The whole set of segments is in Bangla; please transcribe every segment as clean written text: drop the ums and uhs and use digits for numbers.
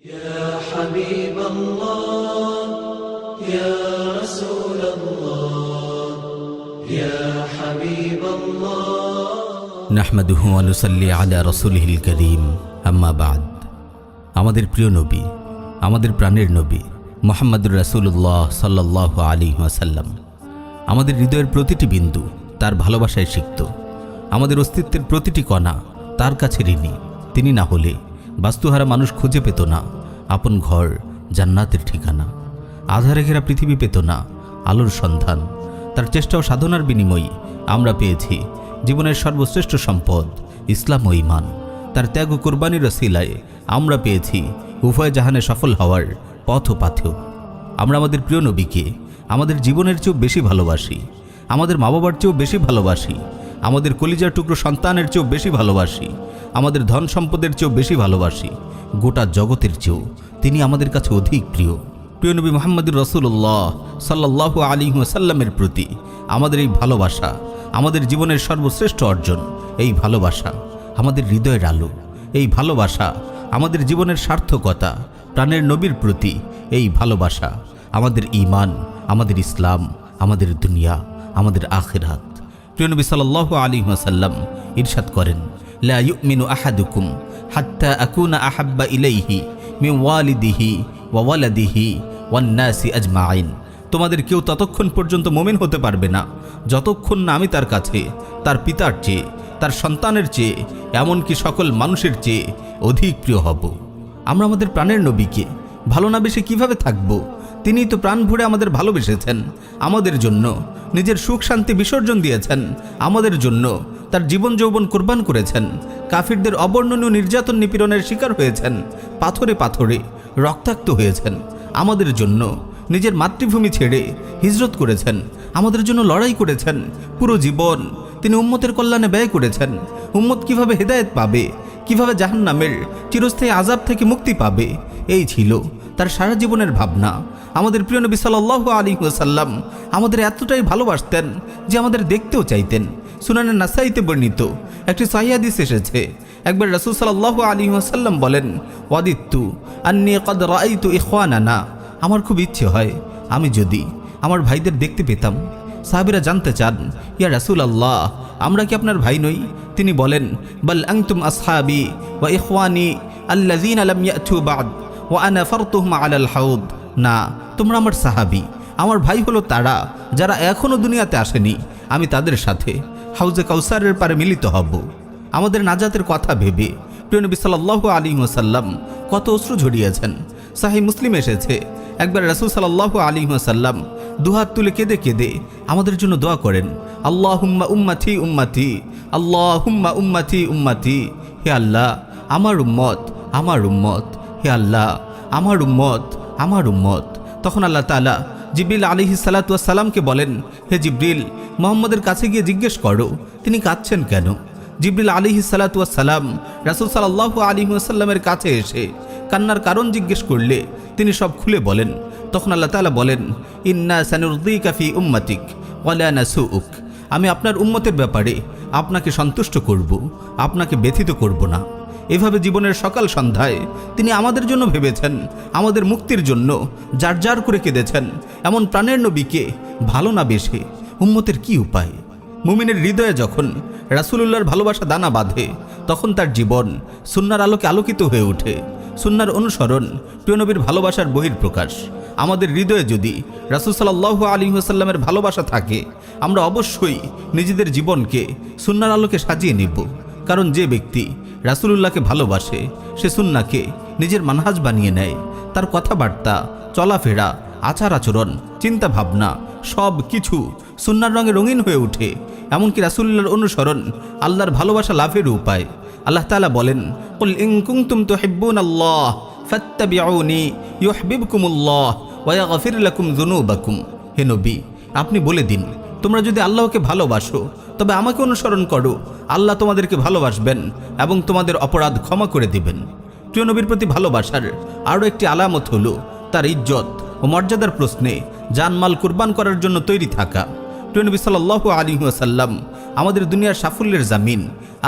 يا حبيب الله يا رسول الله يا حبيب الله নাহমাদুহু ওয়া নুসাল্লি আলা রাসূলিহিল কারীম আম্মা বাদ। আমাদের প্রিয় নবী, আমাদের প্রাণের নবী মুহাম্মদুর রাসূলুল্লাহ সাল্লাল্লাহু আলাইহি ওয়াসাল্লাম আমাদের হৃদয়ের প্রতিটি বিন্দু তার ভালোবাসায় সিক্ত। আমাদের অস্তিত্বের প্রতিটি কণা তার কাছে ঋণী। তিনি না হলে বাস্তুহারা মানুষ খুঁজে পেত না আপন ঘর, জান্নাতের ঠিকানা। আধারে ঘেরা পৃথিবী পেত না আলোর সন্ধান। তার চেষ্টা ও সাধনার বিনিময়ে আমরা পেয়েছি জীবনের সর্বশ্রেষ্ঠ সম্পদ ইসলাম ও ঈমান। তার ত্যাগ ও কুরবানির ওসিলায় আমরা পেয়েছি উভয় জাহানে সফল হওয়ার পথ ও পাথেয়। আমরা আমাদের প্রিয় নবীকে আমাদের জীবনের চেয়েও বেশি ভালোবাসি, আমাদের মা বাবার চেয়েও বেশি ভালোবাসি, আমাদের কলিজার টুকরো সন্তানের চেয়েও বেশি ভালোবাসি, আমাদের ধন সম্পদের চেয়েও বেশি ভালোবাসি। গোটা জগতের চেয়েও তিনি আমাদের কাছে অধিক প্রিয়। প্রিয় নবী মুহাম্মদুর রাসূলুল্লাহ সাল্লাল্লাহু আলাইহি ওয়াসাল্লামের প্রতি আমাদের এই ভালোবাসা আমাদের জীবনের সর্বশ্রেষ্ঠ অর্জন। এই ভালোবাসা আমাদের হৃদয়ের আলো, এই ভালোবাসা আমাদের জীবনের সার্থকতা। প্রাণের নবীর প্রতি এই ভালোবাসা আমাদের ঈমান, আমাদের ইসলাম, আমাদের দুনিয়া, আমাদের আখিরাত। প্রিয় নবী সাল্লাল্লাহু আলাইহি ওয়াসাল্লাম ইরশাদ করেন, লা ইউমিনু আহাদুকুম হাত্তা আকুনা আহাব্বা ইলাইহি মিন ওয়ালিদিহি ওয়া ওয়ালাদিহি ওয়ান নাসি আজমাইন। তোমাদের কেউ ততক্ষণ পর্যন্ত মুমিন হতে পারবে না যতক্ষণ না আমি তার কাছে তার পিতার চেয়ে, তার সন্তানের চেয়ে, এমনকি সকল মানুষের চেয়ে অধিক প্রিয় হব। আমরা আমাদের প্রাণের নবীকে ভালো না বেশি কীভাবে থাকব? তিনিই তো প্রাণ ভরে আমাদের ভালোবেসেছেন, আমাদের জন্য নিজের সুখ শান্তি বিসর্জন দিয়েছেন, আমাদের জন্য তার জীবন যৌবন কোরবান করেছেন, কাফিরদের অবর্ণনীয় নির্যাতন নিপীড়নের শিকার হয়েছেন, পাথরে পাথরে রক্তাক্ত হয়েছেন, আমাদের জন্য নিজের মাতৃভূমি ছেড়ে হিজরত করেছেন, আমাদের জন্য লড়াই করেছেন। পুরো জীবন তিনি উম্মতের কল্যাণে ব্যয় করেছেন। উম্মত কিভাবে হেদায়েত পাবে, কিভাবে জাহান্নামের চিরস্থায়ী আযাব থেকে মুক্তি পাবে, এই ছিল তার সারা জীবনের ভাবনা। আমাদের প্রিয় নবী সাল্লাল্লাহু আলাইহি ওয়াসাল্লাম আমাদের এতটাই ভালোবাসতেন যে আমাদের দেখতেও চাইতেন। সুনানে নাসাইতে বর্ণিত একটি সহিহ হাদিস এসেছে, একবার রাসূল সাল্লাল্লাহু আলাইহি ওয়াসাল্লাম বলেন, ওয়াদিতু আন্নী ক্বাদ রাআইতু ইখওয়ানানা। আমার খুব ইচ্ছে হয় আমি যদি আমার ভাইদের দেখতে পেতাম। সাহাবীরা জানতে চান, ইয়া রাসূলুল্লাহ, আমরা কি আপনার ভাই নই? তিনি বলেন, বাল আনতুম আসহাবি ওয়া ইখওয়ানি আল্লাযীনা লাম ইয়াতু বা'দ ওয়া আনা ফারতুহুম আলাল হাউদ। না, তোমরা আমার সাহাবী, আমার ভাই হলো তারা যারা এখনও দুনিয়াতে আসেনি। আমি তাদের সাথে হাউজে কাউসারের পারে মিলিত হব। আমাদের নাজাতের কথা ভেবে প্রিয় নবী সাল্লাল্লাহু আলাইহি ওয়াসাল্লাম কত অশ্রু ঝরিয়েছেন। সহিহ মুসলিম এসেছে, একবার রাসূল সাল্লাল্লাহু আলাইহি ওয়াসাল্লাম দুহাত তুলে কেঁদে কেঁদে আমাদের জন্য দোয়া করেন, আল্লাহুম্মা উম্মতি উম্মতি, আল্লাহুম্মা উম্মতি উম্মতি। হে আল্লাহ, আমার উম্মত, আমার উম্মত। হে আল্লাহ, আমার উম্মত, আমার উম্মত। তখন আল্লাহ তাআলা জিবরিল আলাইহিস সালাতু ওয়াস সালামকে বলেন, হে জিবরিল, মুহাম্মদের কাছে গিয়ে জিজ্ঞেস করো তিনি কাঁদছেন কেন। জিবরিল আলাইহিস সালাতু ওয়াস সালাম রাসূল সাল্লাল্লাহু আলাইহি ওয়াসাল্লামের কাছে এসে কান্নার কারণ জিজ্ঞেস করলে তিনি সব খুলে বলেন। তখন আল্লাহ তাআলা বলেন, ইন্না সানুরদিকা ফি উম্মাতিক ওয়া লা নাসুউক। আমি আপনার উম্মতের ব্যাপারে আপনাকে সন্তুষ্ট করব, আপনাকে ব্যথিত করব না। এভাবে জীবনের সকাল সন্ধ্যায় তিনি আমাদের জন্য ভেবেছেন, আমাদের মুক্তির জন্য যার যার করে কেঁদেছেন। এমন প্রাণের নবীকে ভালো না বেশে উম্মতের কি উপায়? মুমিনের হৃদয়ে যখন রাসূলুল্লাহর ভালোবাসা দানা বাঁধে তখন তার জীবন সুন্নাহর আলোকে আলোকিত হয়ে ওঠে। সুন্নাহর অনুসরণ প্রিয় নবীর ভালোবাসার বহিঃপ্রকাশ। আমাদের হৃদয়ে যদি রাসূল সাল্লাল্লাহু আলাইহি ওয়াসাল্লামের ভালোবাসা থাকে, আমরা অবশ্যই নিজেদের জীবনকে সুন্নাহর আলোকে সাজিয়ে নেব। কারণ যে ব্যক্তি রাসূলুল্লাহকে ভালোবাসে সে সুন্নাহকে নিজের মানহাজ বানিয়ে নেয়। তার কথাবার্তা, চলাফেরা, আচার আচরণ, চিন্তা ভাবনা সব কিছু সুন্নাহর রঙে রঙিন হয়ে ওঠে। এমনকি রাসূলুল্লাহর অনুসরণ আল্লাহর ভালোবাসা লাভের উপায়। আল্লাহ তাআলা বলেন, কুল ইন কুনতুম তুহিব্বুনাল্লাহ ফাত্তাবিউনি ইউহিব্বুকুমুল্লাহ ওয়া ইয়াগফির লাকুম যুনুবাকুম। হে নবী, আপনি বলে দিন, তোমরা যদি আল্লাহকে ভালোবাসো তবে আমাকে অনুসরণ করো, আল্লাহ তোমাদেরকে ভালোবাসবেন এবং তোমাদের অপরাধ ক্ষমা করে দিবেন। প্রিয় নবীর প্রতি ভালোবাসার আরও একটি আলামত হলো তার ইজ্জত ও মর্যাদার প্রশ্নে জানমাল কুরবান করার জন্য তৈরি থাকা। প্রিয় নবী সাল্লাল্লাহু আলাইহি ওয়াসাল্লাম আমাদের দুনিয়ার সাফল্যের জামিন,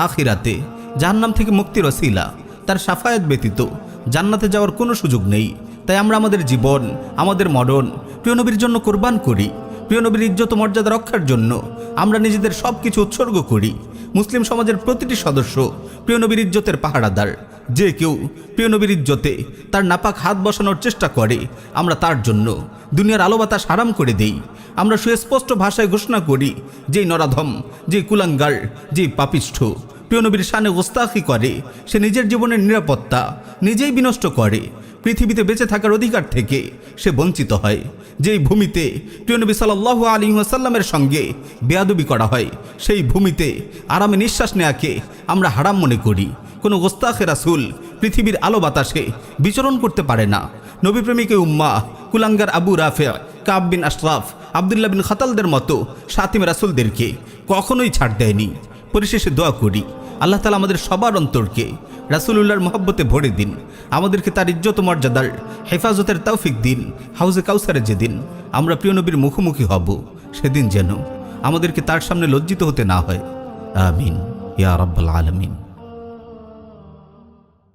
আখিরাতে জাহান্নাম থেকে মুক্তির ওসিলা। তার শাফায়াত ব্যতীত জান্নাতে যাওয়ার কোনো সুযোগ নেই। তাই আমরা আমাদের জীবন, আমাদের মরণ প্রিয় নবীর জন্য কোরবান করি। প্রিয় নবীর ইজ্জত মর্যাদা রক্ষার জন্য আমরা নিজেদের সব কিছু উৎসর্গ করি। মুসলিম সমাজের প্রতিটি সদস্য প্রিয় নবীর ইজ্জতের পাহারাদার। যে কেউ প্রিয় নবীর ইজ্জতে তার নাপাক হাত বসানোর চেষ্টা করে, আমরা তার জন্য দুনিয়ার আলো বাতাস হারাম করে দেই। আমরা সুস্পষ্ট ভাষায় ঘোষণা করি, যেই নরাধম, যেই কুলাঙ্গার, যেই পাপিষ্ঠ প্রিয় নবীর শানে গোস্তাখি করে, সে নিজের জীবনের নিরাপত্তা নিজেই বিনষ্ট করে। পৃথিবীতে বেঁচে থাকার অধিকার থেকে সে বঞ্চিত হয়। যেই ভূমিতে প্রিয় নবী সাল্লাল্লাহু আলাইহি ওয়াসাল্লামের সঙ্গে বেয়াদবি করা হয়, সেই ভূমিতে আরামে নিঃশ্বাস নেয়াকে আমরা হারাম মনে করি। কোনো গোস্তাখে রাসূল পৃথিবীর আলো বাতাসে বিচরণ করতে পারে না। নবীপ্রেমিক উম্মাহ কুলাঙ্গার আবু রাফে, কাব বিন আশরাফ, আবদুল্লাহ বিন খাতালদের মতো শাতিম রাসূলদেরকে কখনোই ছাড় দেয়নি। পরিশেষে দোয়া করি, আল্লাহ তাআলা আমাদের সবার অন্তরকে রাসূলুল্লাহর মহব্বতে ভরে দিন। আমাদেরকে তার ইজ্জত মর্যাদার হেফাজতের তৌফিক দিন। হাউজে কাউসারে যেদিন আমরা প্রিয় নবীর মুখোমুখি হব, সেদিন যেন আমাদেরকে তার সামনে লজ্জিত হতে না হয়। আমিন ইয়া রাব্বাল আলামিন।